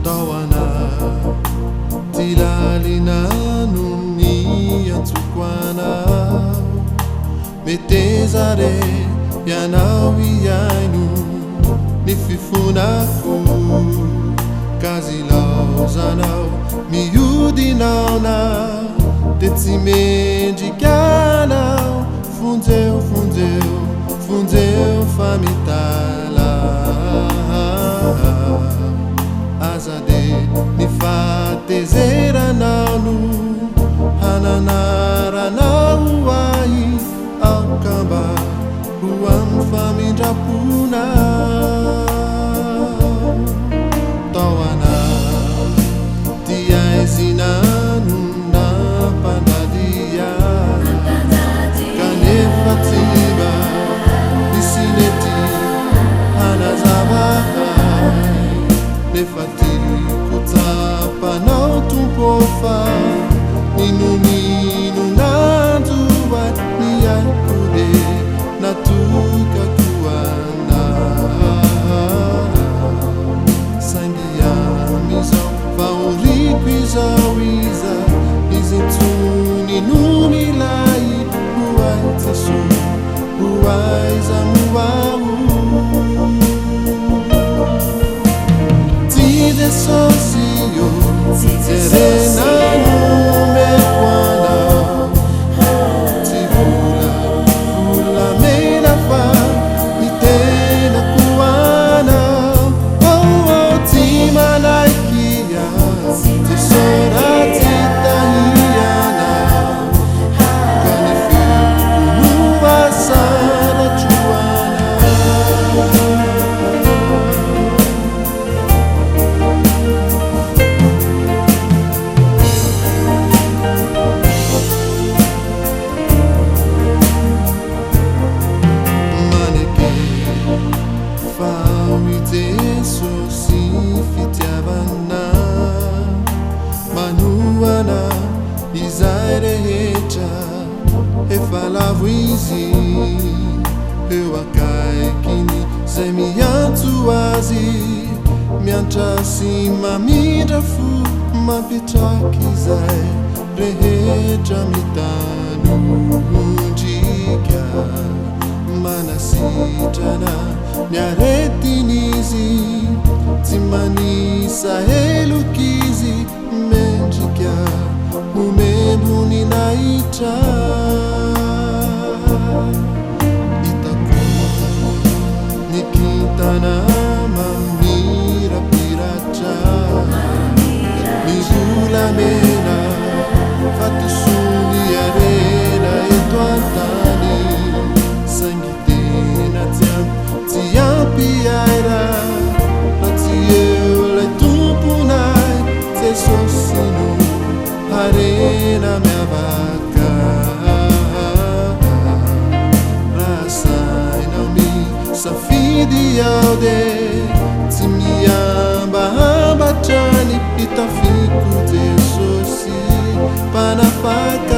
tawana tilalina nuni atsukwana metezare yanao iainu nififunaku kazilauzanao miudinauna tetsimendrikanao funzeu famitala azade nifatezerananu hananaranau ai aukamba ruam famindrapuna tawana tiaizinanu na panadia kanefatiba isineti hanazavahai nefati kutapa nao tumpofa ninuninu nanduwa niyakude natuka kuana sangiamizo vauriquizawiza izintuni numilai huaitasu huaizamuau tide socio serena numekwana tivula vula mena fa mitena kuana timanaikia tisora titahiana kanifikunuwasana chuana manuana izairehecha efalavuizi eu akaikini zay miantsoazy miantrasima midrafu mampitraky zay rehetra mitanondrika manasitrana niaretinizy tsy manisa helokizy mendrika umembuni naitra itako nikintana mamirapiratra mivolamena fatusuni arena eto antany sangitena tiampiaira sosino arena miavaka rasainami safidi yaude timiamba ambatrani itafiku te sosi panafaka